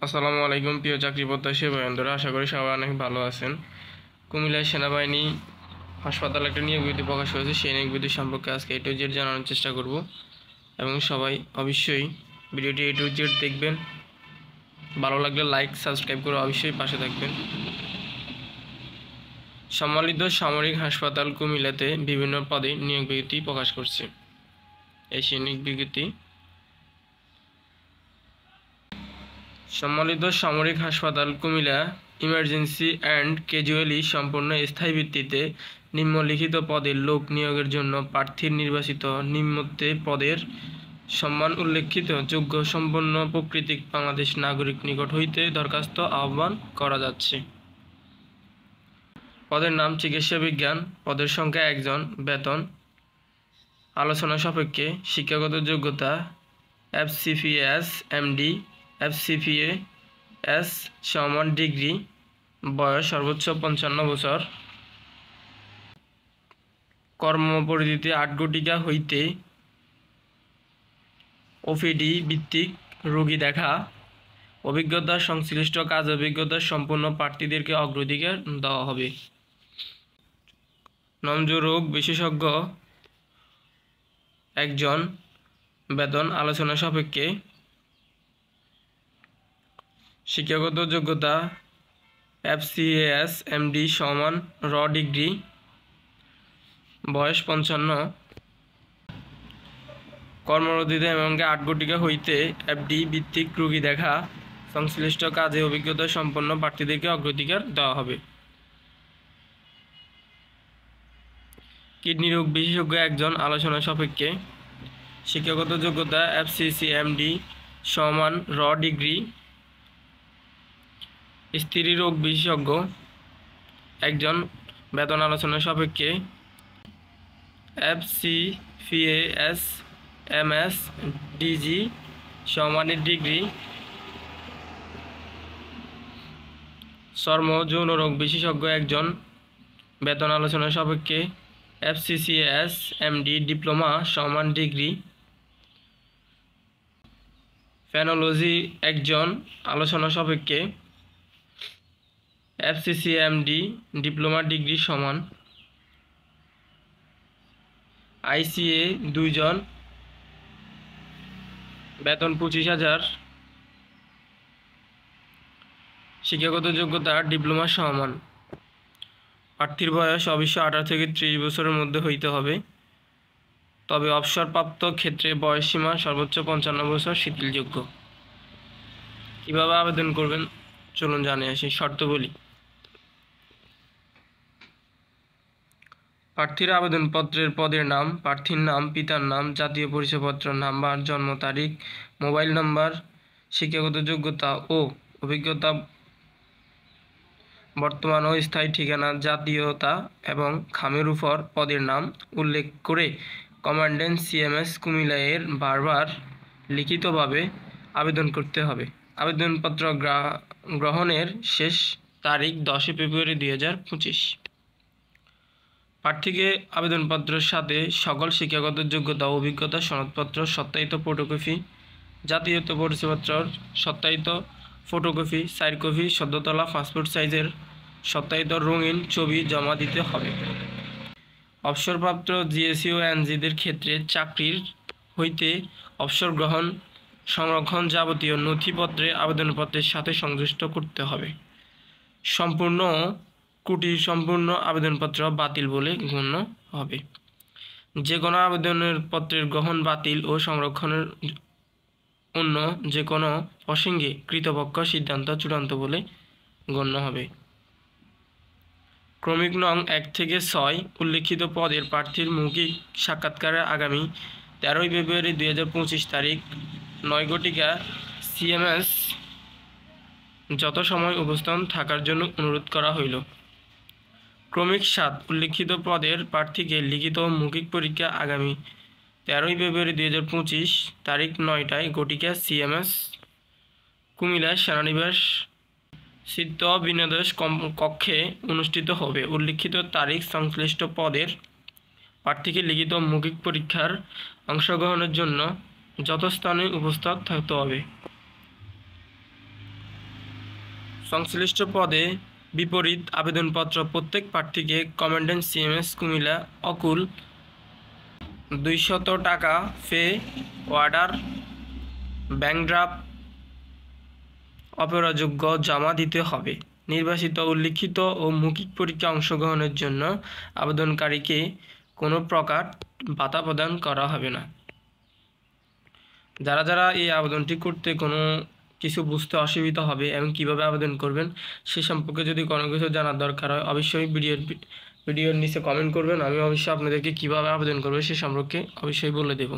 আসসালামু আলাইকুম প্রিয় চাকরি প্রত্যাশী বন্ধুরা, আশা করি সবাই অনেক ভালো আছেন। কুমিল্লার সেনাবাহিনী হাসপাতালে একটা নিয়োগ বিজ্ঞপ্তি প্রকাশ হয়েছে, সেই নিয়োগ বিজ্ঞপ্তি সম্পর্কে আজকে A to Z জানানোর চেষ্টা করব এবং সবাই অবশ্যই ভিডিওটি A to Z দেখবেন। ভালো লাগলে লাইক সাবস্ক্রাইব করে অবশ্যই পাশে থাকবেন। সম্মিলিত সামরিক হাসপাতাল কুমিল্লাতে বিভিন্ন পদে নিয়োগ বিজ্ঞপ্তি প্রকাশ করছে। এই সেই নিয়োগ বিজ্ঞপ্তি সম্মিলিত সামরিক হাসপাতাল কুমিল্লা ইমার্জেন্সি অ্যান্ড ক্যাজুয়ালি সম্পূর্ণ স্থায়ী ভিত্তিতে নিম্নলিখিত পদের লোক নিয়োগের জন্য প্রার্থীর নির্বাচিত নিম্নোক্ত পদের সম্মান উল্লেখিত যোগ্য সম্পন্ন প্রকৃতিক বাংলাদেশ নাগরিক নিকট হইতে দরখাস্ত আহ্বান করা যাচ্ছে। পদের নাম চিকিৎসা বিজ্ঞান, পদের সংখ্যা 1 জন, বেতন আলোচনা সাপেক্ষে, শিক্ষাগত যোগ্যতা FCPS MD FCPS সমান ডিগ্রি, বয়স সর্বোচ্চ 55 বছর, কর্মপরিধিতে 8 ঘটিকা হইতে OPD ভিত্তিক রোগী দেখা, অভিজ্ঞতা সংশ্লিষ্ট কাজ অভিজ্ঞতা সম্পন্ন প্রার্থীদেরকে অগ্রাধিকার দেওয়া হবে। নমজরোগ বিশেষজ্ঞ 1 জন, বেতন আলোচনা সাপেক্ষে, শিক্ষাগত যোগ্যতা FCAS MD সমান র ডিগ্রি, বয়স 55, কর্মরতিতে এবং 8 ঘটিকা হইতে FD ভিত্তিক রোগী দেখা, সংশ্লিষ্ট কাজে অভিজ্ঞতা সম্পন্ন প্রার্থীদেরকে অগ্রাধিকার দেওয়া হবে। কিডনি রোগ বিশেষজ্ঞ 1 জন, আলোচনা সাপেক্ষে, শিক্ষাগত যোগ্যতা FCCMD সমান র ডিগ্রি, স্ত্রী রোগ বিশেষজ্ঞ 1 জন, বেতন আলোচনা সাপেক্ষে, FCPAS MS DG সমান ডিগ্রি, চর্ম যৌন রোগ বিশেষজ্ঞ 1 জন, বেতন আলোচনা সাপেক্ষে, FCCS MD ডিপ্লোমা সমান ডিগ্রি, ফেনোলজি 1 জন, আলোচনা সাপেক্ষে, FCCMD ডিপ্লোমা ডিগ্রি সমান, ICA 2 জন, বেতন 25,000, শিক্ষাগত যোগ্যতা ডিপ্লোমা সমান, প্রার্থীর বয়স অবশ্য 18 থেকে 30 বছরের মধ্যে হইতে হবে, তবে অবসরপ্রাপ্ত ক্ষেত্রে বয়সসীমা সর্বোচ্চ 55 বছর শিথিলযোগ্য। কীভাবে আবেদন করবেন চলুন জানিয়ে আসি। শর্তাবলী: প্রার্থীর আবেদনপত্রের পদের নাম, প্রার্থীর নাম, পিতার নাম, জাতীয় পরিচয়পত্র নাম্বার, জন্ম তারিখ, মোবাইল নাম্বার, শিক্ষাগত যোগ্যতা ও অভিজ্ঞতা, বর্তমান ও স্থায়ী ঠিকানা, জাতীয়তা এবং খামের উপর পদের নাম উল্লেখ করে কমান্ড্যান্ট CMS কুমিল্লা এর বারবার লিখিতভাবে আবেদন করতে হবে। আবেদনপত্র গ্রহণের শেষ তারিখ 10 ফেব্রুয়ারি 2025। প্রার্থীকে আবেদনপত্রের সাথে সকল শিক্ষাগত যোগ্যতা ও অভিজ্ঞতা সনদপত্র সত্যায়িত ফটোকপি, জাতীয় পরিচয়পত্রের সত্যায়িত ফটোকপি 4 কপি, সদ্য তোলা পাসপোর্ট সাইজের সত্যায়িত রঙিন ছবি জমা দিতে হবে। অবসরপ্রাপ্ত GSC ও NGদের ক্ষেত্রে চাকরির হইতে অবসর গ্রহণ সংরক্ষণ যাবতীয় নথিপত্রে আবেদনপত্রের সাথে সংযুক্ত করতে হবে। সম্পূর্ণ আবেদনপত্র বাতিল বলে গণ্য হবে। যে কোনো আবেদনের পত্রের গ্রহণ, বাতিল ও সংরক্ষণের অন্য যে কোনো প্রসঙ্গে কৃতপক্ষ সিদ্ধান্ত চূড়ান্ত বলে গণ্য হবে। ক্রমিক নং 1 থেকে 6 উল্লিখিত পদের প্রার্থীর মৌখিক সাক্ষাৎকারে আগামী 13 ফেব্রুয়ারি 2025 তারিখ 9 ঘটিকা CMS যত সময় উপস্থিত থাকার জন্য অনুরোধ করা হইল। ক্রমিক 7 উল্লিখিত পদের প্রার্থীকে লিখিত মৌখিক পরীক্ষা আগামী 13 ফেব্রুয়ারি 2025 তারিখ 9টায় ঘটিকা CMS কুমিল্লা সেনানিবাস স্থিত বিনোদন কক্ষে অনুষ্ঠিত হবে। উল্লিখিত তারিখ সংশ্লিষ্ট পদের প্রার্থীকে লিখিত মৌখিক পরীক্ষার অংশগ্রহণের জন্য যত স্থানে উপস্থিত থাকতে হবে। সংশ্লিষ্ট পদে বিপরীত আবেদনপত্র প্রত্যেক প্রার্থীকে কমান্ড্যান্ট সিএমএস কুমিল্লা অকুল 200 টাকা ফে অর্ডার ব্যাংক ড্রাফট অপরাযোগ্য জমা দিতে হবে। নির্বাচিত উল্লিখিত ও মৌখিক পরীক্ষা অংশগ্রহণের জন্য আবেদনকারীকে কোনো প্রকার ভাতা প্রদান করা হবে না। যারা যারা এই আবেদনটি করতে কোনো কিছু বুঝতে অসুবিধা হবে এবং কিভাবে আবেদন করবেন সে সম্পর্কে যদি কোনো কিছু জানার দরকার হয় অবশ্যই ভিডিওর নিচে কমেন্ট করবেন। আমি অবশ্যই আপনাদেরকে কিভাবে আবেদন করবে সে সম্পর্কে অবশ্যই বলে দেব।